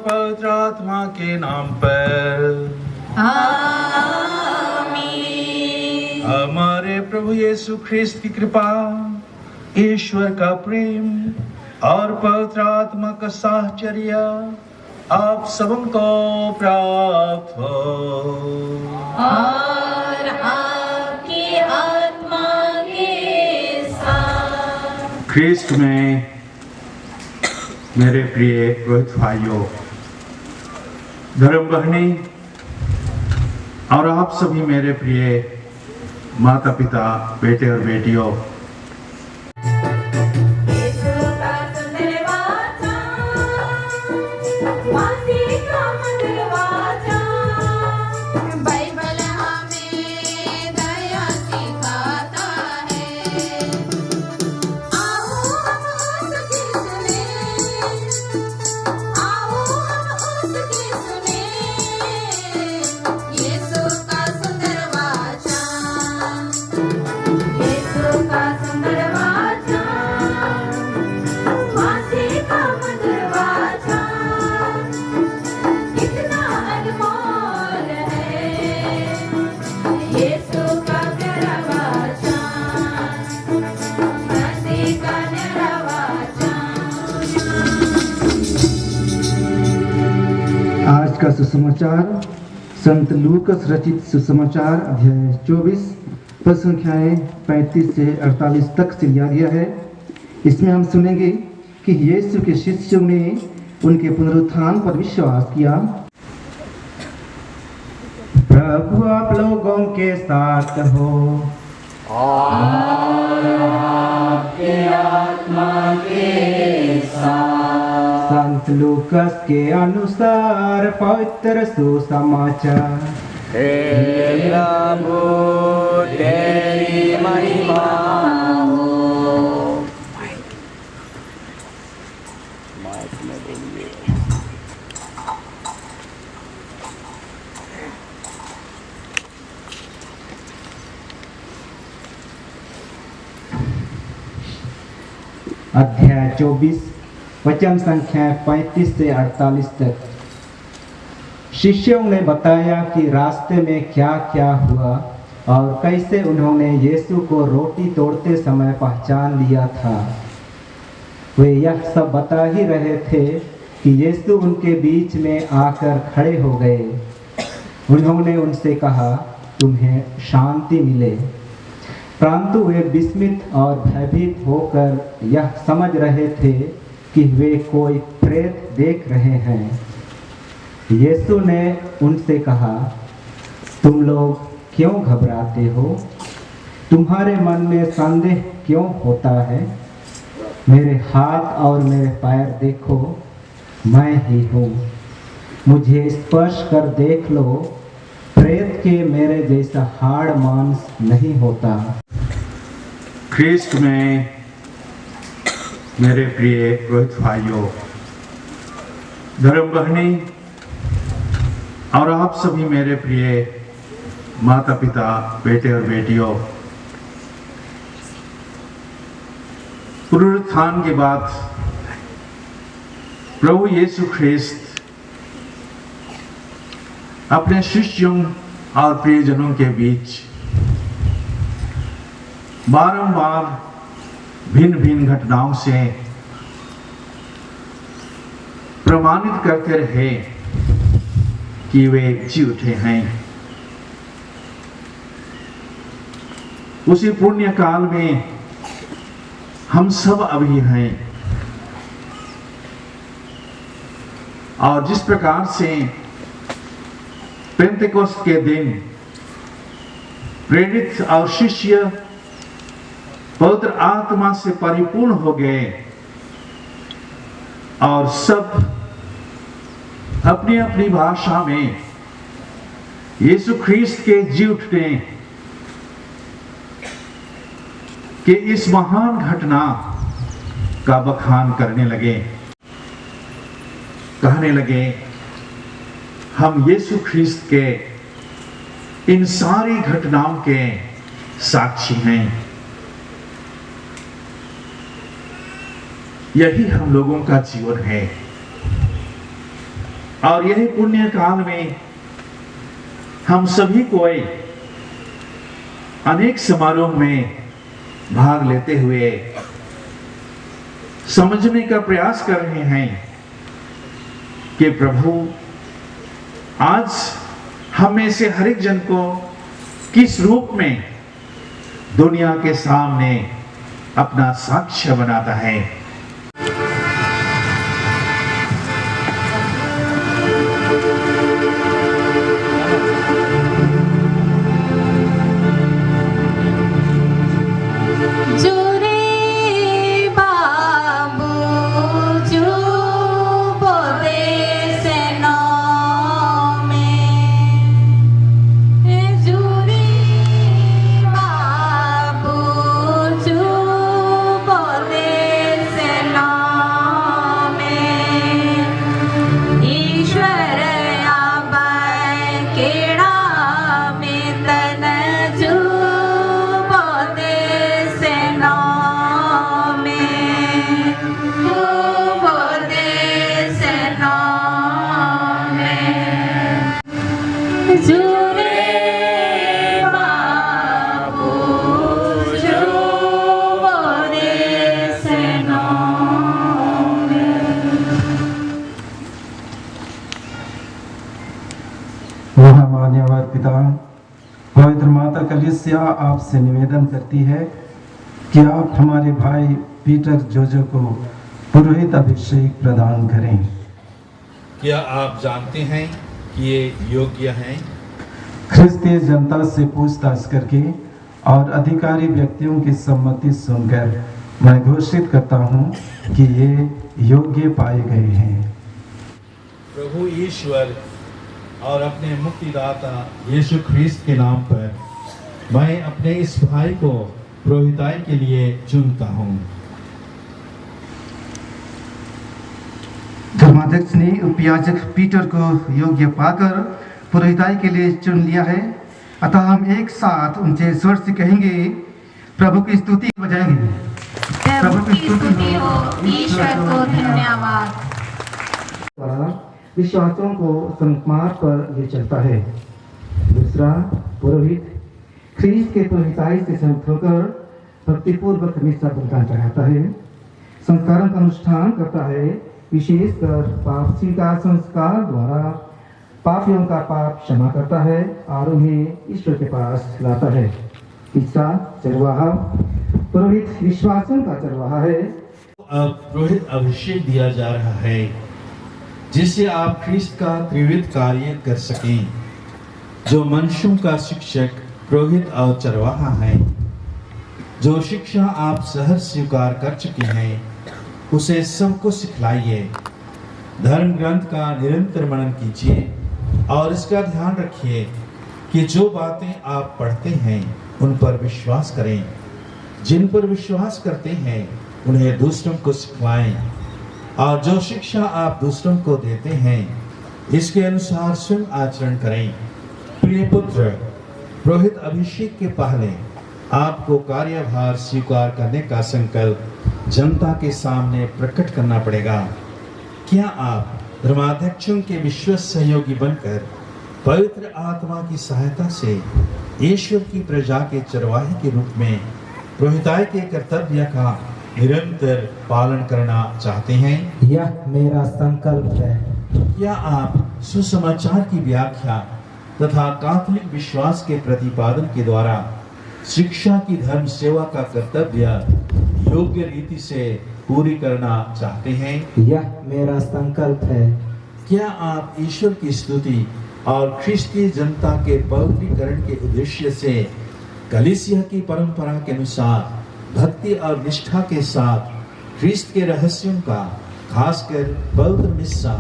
पवित्र आत्मा के नाम पर आमीन। हमारे प्रभु यीशु ख्रिस्त की कृपा, ईश्वर का प्रेम और पवित्र आत्मा का साहचर्य आप सबको प्राप्त हो और आपकी आत्मा के साथ। ख्रिस्त में मेरे प्रिय पुरोहित भाइयों, धर्म बहनी और आप सभी मेरे प्रिय माता पिता, बेटे और बेटियों, आज का सुसमाचार संत लूकस रचित सुसमाचार अध्याय 24 पद संख्याएं 35 से 48 तक से लिया गया है। इसमें हम सुनेंगे कि यीशु के शिष्यों ने उनके पुनरुत्थान पर विश्वास किया। प्रभु आप लोगों के साथ हो और आपके आत्मा के साथ। संत लूकस के अनुसार पवित्र सुसमाचार। हे प्रभु तेरी महिमा हो। माइक में बोलिए। अध्याय 24 वचन संख्या 35 से 48 तक। शिष्यों ने बताया कि रास्ते में क्या क्या हुआ और कैसे उन्होंने यीशु को रोटी तोड़ते समय पहचान लिया था। वे यह सब बता ही रहे थे कि यीशु उनके बीच में आकर खड़े हो गए। उन्होंने उनसे कहा, तुम्हें शांति मिले। परंतु वे विस्मित और भयभीत होकर यह समझ रहे थे कि वे कोई प्रेत देख रहे हैं। यीशु ने उनसे कहा, तुम लोग क्यों घबराते हो? तुम्हारे मन में संदेह क्यों होता है? मेरे हाथ और मेरे पैर देखो, मैं ही हूँ। मुझे स्पर्श कर देख लो, प्रेत के मेरे जैसा हाड़ मांस नहीं होता। ख्रीस्त में मेरे प्रिय पुरोहित भाइयों, धर्म बहनी और आप सभी मेरे प्रिय माता पिता, बेटे और बेटियों, पुनरुत्थान के बाद प्रभु यीशु ख्रीस्त अपने शिष्यों और प्रियजनों के बीच बारंबार भिन्न भिन्न घटनाओं से प्रमाणित करते रहे कि वे जी उठे हैं। उसी पुण्य काल में हम सब अभी हैं, और जिस प्रकार से पेंतेकोस्त के दिन प्रेरित और शिष्य पवित्र आत्मा से परिपूर्ण हो गए और सब अपनी अपनी भाषा में यीशु ख्रीस्त के जी उठने के इस महान घटना का बखान करने लगे, कहने लगे, हम यीशु ख्रीस्त के इन सारी घटनाओं के साक्षी हैं। यही हम लोगों का जीवन है, और यही पुण्य काल में हम सभी कोई अनेक समारोह में भाग लेते हुए समझने का प्रयास कर रहे हैं कि प्रभु आज हम में से हर एक जन को किस रूप में दुनिया के सामने अपना साक्ष्य बनाता है। मान्यवर पिता, पवित्र माता कलीसिया आपसे निवेदन करती है कि आप हमारे भाई पीटर जोजो को पुरोहित अभिषेक प्रदान करें। क्या आप जानते हैं कि ये योग्य हैं? ख्रिस्तीय जनता से पूछताछ करके और अधिकारी व्यक्तियों की सम्मति सुनकर मैं घोषित करता हूँ कि ये योग्य पाए गए हैं। प्रभु ईश्वर और अपने मुक्तिदाता यीशु ख्रीस्त के नाम पर मैं अपने इस भाई को पुरोहिताई के लिए चुनता हूँ। धर्माध्यक्ष ने उपयाजक पीटर को योग्य पाकर पुरोहिताई के लिए चुन लिया है, अतः हम एक साथ उनसे स्वर से कहेंगे, प्रभु की स्तुति बजाएंगे। प्रभु की स्तुति हो, ईश्वर को धन्यवाद। विश्वासियों को संस्मार पर ले चलता है। दूसरा, पुरोहित ख्रीस्त के पुरोहिताई से संत होकर भक्तिपूर्वक निष्ठा बलिदान चढ़ाता है, संस्कारों का अनुष्ठान करता है, विशेषकर पाप स्वीकार संस्कार द्वारा पापियों का पाप क्षमा करता है और उन्हें ईश्वर के पास लाता है। तीसरा चरवाहा पुरोहित विश्वासियों का चरवाहा है। अब पुरोहित अभिषेक दिया जा रहा है जिससे आप ख्रिस्त का त्रिविध कार्य कर सकें। जो मनुष्यों का शिक्षक पुरोहित और चरवाहा है, जो शिक्षा आप सहज स्वीकार कर चुके हैं उसे सबको सिखलाइए। धर्म ग्रंथ का निरंतर मनन कीजिए और इसका ध्यान रखिए कि जो बातें आप पढ़ते हैं उन पर विश्वास करें। जिन पर विश्वास करते हैं उन्हें दूसरों को सिखलाएं और जो शिक्षा आप दूसरों को देते हैं इसके अनुसार स्वयं आचरण करें। प्रिय पुत्र, पुरोहित अभिषेक के पहले आपको कार्यभार स्वीकार करने का संकल्प जनता के सामने प्रकट करना पड़ेगा। क्या आप धर्माध्यक्षों के विश्वस्त सहयोगी बनकर पवित्र आत्मा की सहायता से ईश्वर की प्रजा के चरवाहे के रूप में पुरोहिताई के कर्तव्य का निरंतर पालन करना चाहते हैं? यह मेरा संकल्प है। क्या आप सुसमाचार की व्याख्या तथा कैथोलिक विश्वास के प्रतिपादन के द्वारा शिक्षा की धर्म सेवा का कर्तव्य योग्य रीति से पूरी करना चाहते हैं? यह मेरा संकल्प है। क्या आप ईश्वर की स्तुति और ख्रिस्तीय जनता के पवित्रीकरण के उद्देश्य से कलीसिया की परंपरा के अनुसार भक्ति और निष्ठा के साथ ख्रिस्त के रहस्यों का, खासकर पवित्र मिस्सा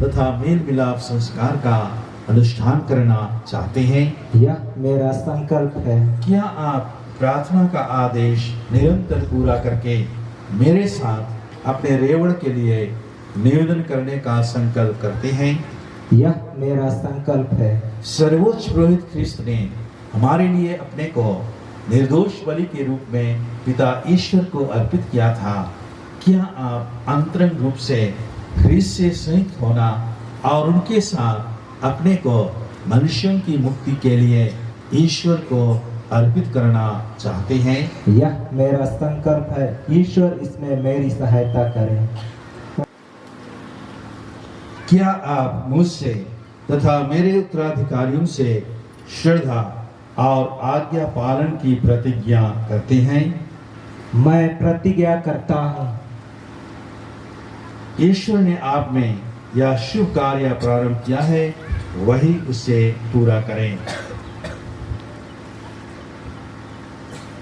तथा मेल मिलाप संस्कार का अनुष्ठान करना चाहते हैं? यह मेरा संकल्प है। क्या आप प्रार्थना का आदेश निरंतर पूरा करके मेरे साथ अपने रेवण के लिए निवेदन करने का संकल्प करते हैं? यह मेरा संकल्प है। सर्वोच्च पुरोहित ख्रिस्त ने हमारे लिए अपने को निर्दोष बलि के रूप में पिता ईश्वर को अर्पित किया था। क्या आप अंतरंग रूप से ख्रिस्त से संयुक्त होना और उनके साथ अपने को मनुष्यों की मुक्ति के लिए ईश्वर को अर्पित करना चाहते हैं? यह मेरा संकल्प है। ईश्वर इसमें मेरी सहायता करें। क्या आप मुझसे तथा मेरे उत्तराधिकारियों से श्रद्धा और आज्ञा पालन की प्रतिज्ञा करते हैं? मैं प्रतिज्ञा करता हूँ। ईश्वर ने आप में यह शुभ कार्य प्रारंभ किया है, वही उसे पूरा करें।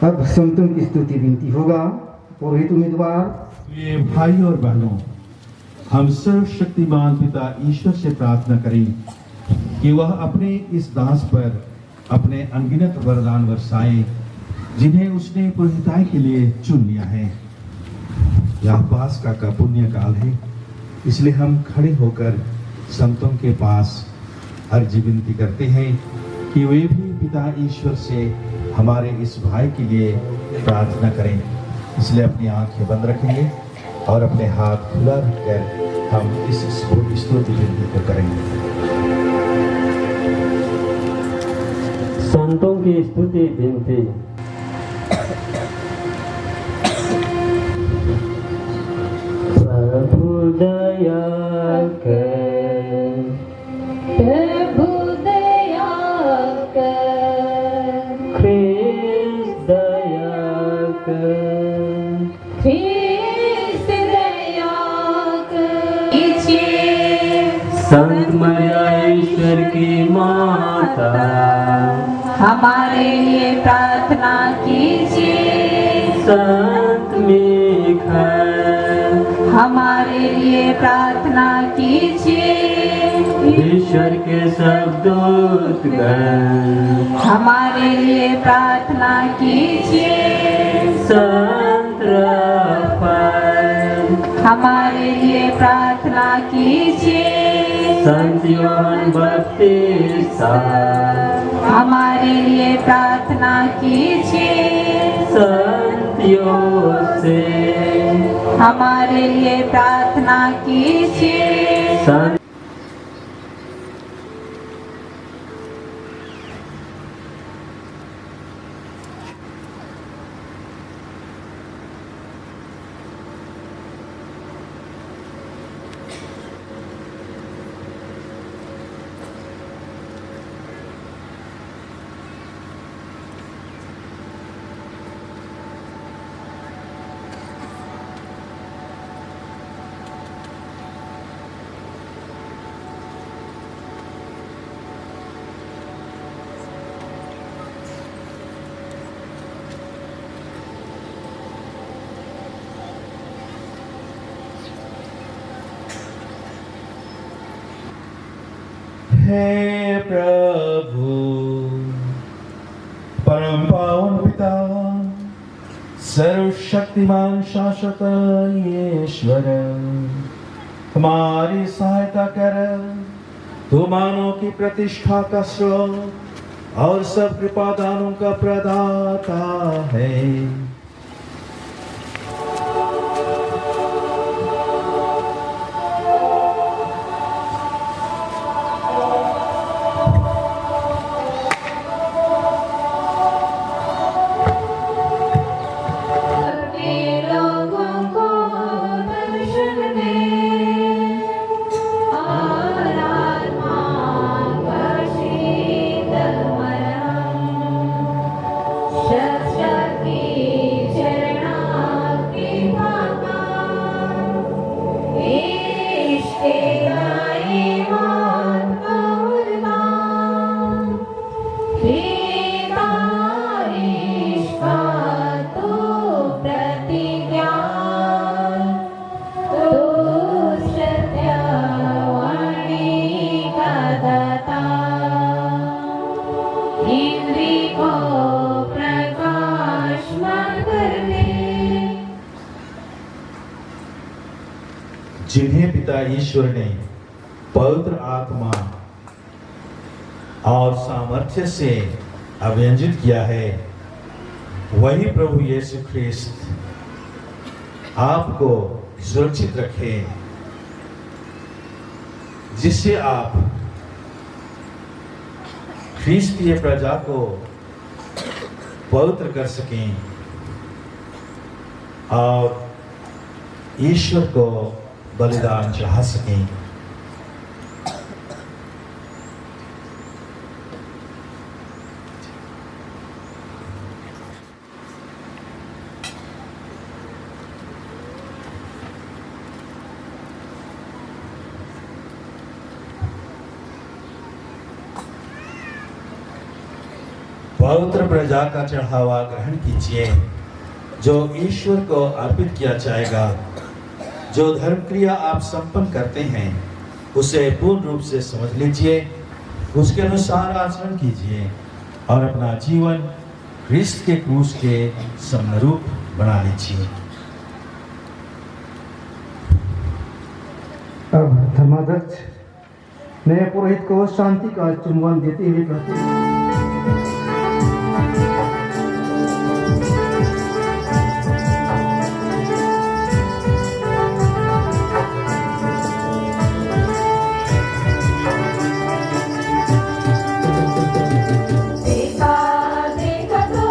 अब संतों की स्तुति विनती होगा। पुरोहित उम्मीदवार। ये भाई और बहनों, हम सर्वशक्तिमान पिता ईश्वर से प्रार्थना करें कि वह अपने इस दास पर अपने अनगिनत वरदान बरसाए जिन्हें उसने पुरोहिताई के लिए चुन लिया है। यह पास्का का पुण्य काल है, इसलिए हम खड़े होकर संतों के पास अर्जी विनती करते हैं कि वे भी पिता ईश्वर से हमारे इस भाई के लिए प्रार्थना करें। इसलिए अपनी आंखें बंद रखेंगे और अपने हाथ खुला रखकर हम इस स्तुति विनती को करेंगे। संतों की स्तुति विनती। प्रभु दया कर, प्रभु दया कर, ख्रिस्त दया कर, ख्रिस्त दया कर। कीजिए संत मरिया ईश्वर की माता, हमारे लिए प्रार्थना कीजिए। संत मिखाएल, हमारे लिए प्रार्थना कीजिए। ईश्वर के सब दूतगण, हमारे लिए प्रार्थना कीजिए। संत राफाएल, हमारे लिए प्रार्थना कीजिए। संत योहन बपतिस्ता, हमारे लिए प्रार्थना कीजिए। संत योसेफ, हमारे लिए प्रार्थना कीजिए। संत हे प्रभु। परम पावन पिता, सर्वशक्तिमान शाश्वत ईश्वर, हमारी सहायता कर। तू मानव की प्रतिष्ठा का स्रोत और सब कृपादानों का प्रदाता है। जिन्हें पिता ईश्वर ने पवित्र आत्मा और सामर्थ्य से अभिव्यंजित किया है, वही प्रभु यीशु ख्रिस्त आपको सुरक्षित रखे, जिससे आप ख्रिस्तीय प्रजा को पवित्र कर सकें और ईश्वर को बलिदान चढ़ा सकें। पवित्र प्रजा का चढ़ावा ग्रहण कीजिए, जो ईश्वर को अर्पित किया जाएगा। जो धर्म क्रिया आप संपन्न करते हैं, उसे पूर्ण रूप से समझ लीजिए, उसके अनुसार आचरण कीजिए और अपना जीवन ख्रिस्त के क्रूस के समरूप बना लीजिए। अब धर्माध्यक्ष नए पुरोहित को शांति का चुम्बन देते हुए कहते हैं, देखा तो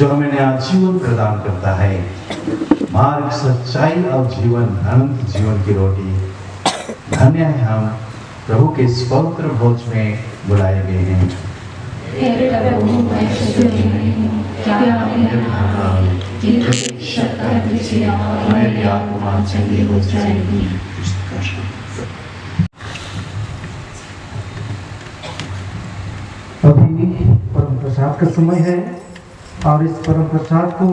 जो हमें नया जीवन प्रदान करता है, मार्ग, सच्चाई और जीवन, अनंत जीवन की रोटी। धन्य है हम प्रभु के इस पवित्र भोज में बुलाए गए हैं। हे प्रभु, मैं शुद्ध नहीं हूँ, क्या मेरे भाव कि शक्कर दीजिए और मेरी आत्मा चंगी हो जाएगी। अभी परम प्रसाद का समय है और इस परम प्रसाद को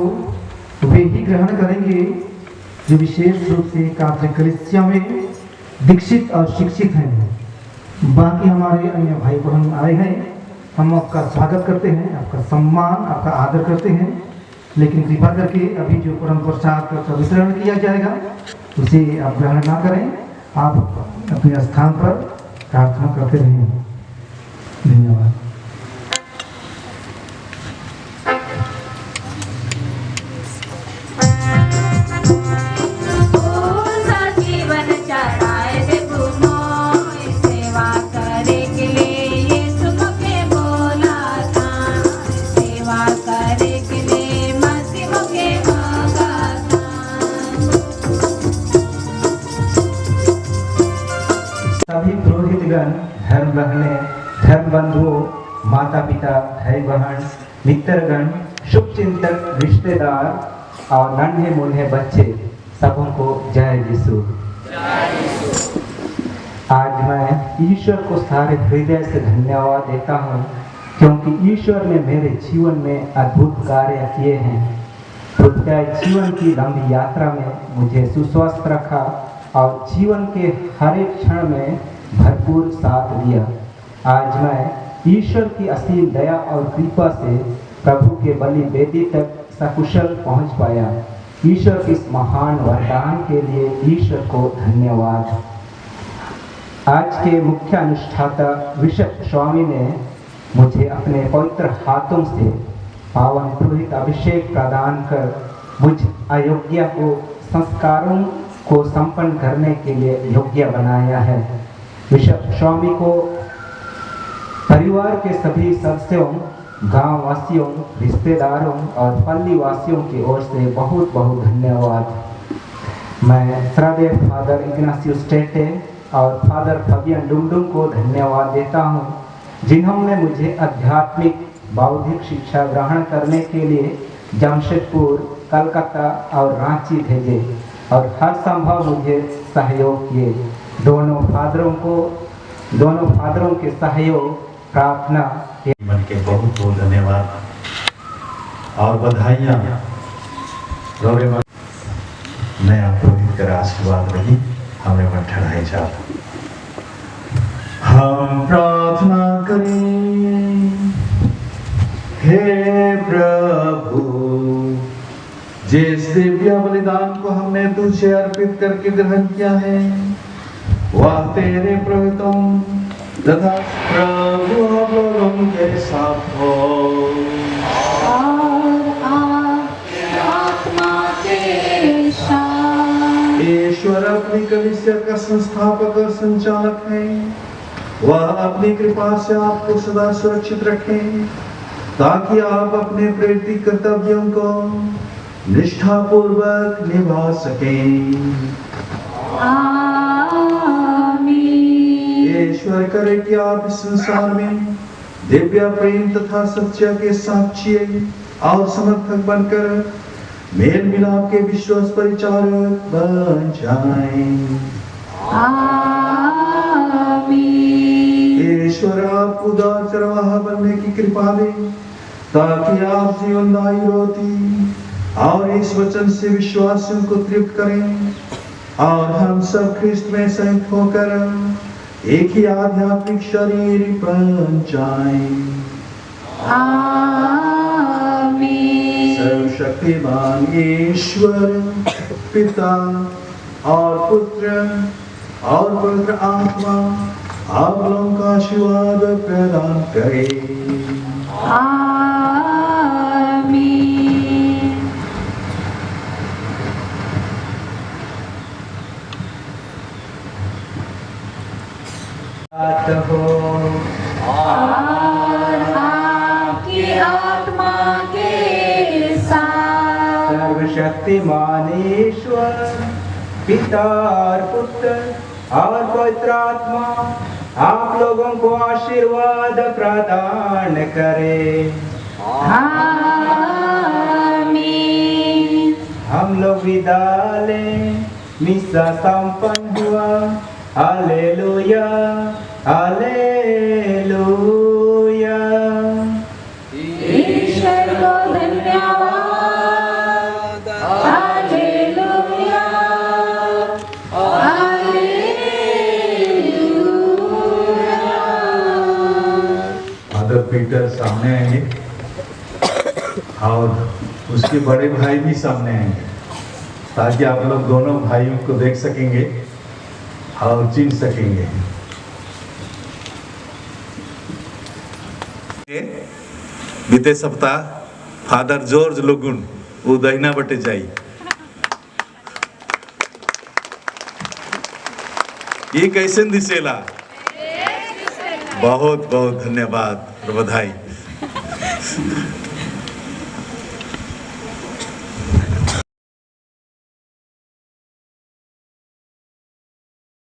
वे ही ग्रहण करेंगे जो विशेष रूप से कैथोलिक कलीसिया में दीक्षित और शिक्षित हैं। बाकी हमारे अन्य भाई बहन आए हैं, हम आपका स्वागत करते हैं, आपका सम्मान, आपका आदर करते हैं। लेकिन कृपा करके अभी जो परम प्रसाद का वितरण किया जाएगा उसे आप ग्रहण ना करें, आप अपने स्थान पर प्रार्थना करते रहें। धन्यवाद। सभी पुरोहितगण, धर्म बहने, धर्म बंधुओं, माता पिता, भाई बहन, मित्रगण, शुभचिंतक, रिश्तेदार और नन्हे मुन्ने बच्चे, सबों को जय यीशु। आज मैं ईश्वर को सारे हृदय से धन्यवाद देता हूँ, क्योंकि ईश्वर ने मेरे जीवन में अद्भुत कार्य किए हैं। प्रत्येक जीवन की लंबी यात्रा में मुझे सुस्वस्थ रखा और जीवन के हर एक क्षण में भरपूर साथ दिया। आज मैं ईश्वर की असीम दया और कृपा से प्रभु के बलि वेदी तक सकुशल पहुंच पाया। ईश्वर के इस महान वरदान के लिए ईश्वर को धन्यवाद। आज के मुख्य अनुष्ठाता बिशप स्वामी ने मुझे अपने पवित्र हाथों से पावन पुरोहित अभिषेक प्रदान कर मुझ अयोग्य को संस्कारों को संपन्न करने के लिए योग्य बनाया है। बिशप स्वामी को परिवार के सभी सदस्यों, गांव वासियों, रिश्तेदारों और पल्ली वासियों की ओर से बहुत बहुत धन्यवाद। मैं श्रद्धेय फादर इग्नासियस टेटे और फादर फबियन डुमडुम को धन्यवाद देता हूं, जिन्होंने मुझे आध्यात्मिक बौद्धिक शिक्षा ग्रहण करने के लिए जमशेदपुर, कलकत्ता और रांची भेजे और हर संभव मुझे सहयोग किए। दोनों फादरों के सहयोग, प्रार्थना मन के बहुत बहुत धन्यवाद और बधाइयाँ। नया पुरोहित का आशीर्वाद रही हमें मन ठहराए जा। हम प्रार्थना करें। हे प्रभु, जिस दिव्य बलिदान को हमने तुझे अर्पित करके ग्रहण किया है, वह तेरे प्रभुत्व तथा प्रभु आप लोगों के साथ हो और आपकी आत्मा के साथ। ईश्वर अपनी कलीसिया का संस्थापक और संचालक है। वह अपनी कृपा से आपको सदा सुरक्षित रखे, ताकि आप अपने प्रेरित कर्तव्यों को निष्ठापूर्वक निभा सकें। ईश्वर करे कि आप इस संसार में दिव्य प्रेम तथा सत्य के साक्षी और समर्थक बनकर मेल मिलाप के विश्वास परिचारक बन जाएं। ईश्वर आपको उदार चरवाहा बनने की कृपा दे, ताकि आप जीवनदायी रोटी और इस वचन से विश्वासियों को तृप्त करें और हम सब ख्रिस्त में संयुक्त होकर एक ही आध्यात्मिक शरीर बन जाएं। सर्वशक्तिमान ईश्वर पिता और पुत्र और पवित्र आत्मा आप लोगों का आशीर्वाद प्रदान करे। और आपकी आत्मा के सर्वशक्तिमान ईश्वर पिता और पुत्र और पवित्र आत्मा आप लोगों को आशीर्वाद प्रदान करे। आमीन। हम लोग विदा लें, मिसा संपन्न हुआ। Hallelujah hallelujah. ईश्वर को धन्यवाद। Hallelujah hallelujah. फादर पीटर सामने आएंगे और उसके बड़े भाई भी सामने आएंगे ताकि आप लोग दोनों भाइयों को देख सकेंगे और चिन्ह सकेंगे। बीते सप्ताह फादर जॉर्ज लोगुन वो दहिना बटे जाई। ये कैसे दिसेला? बहुत बहुत धन्यवाद और बधाई।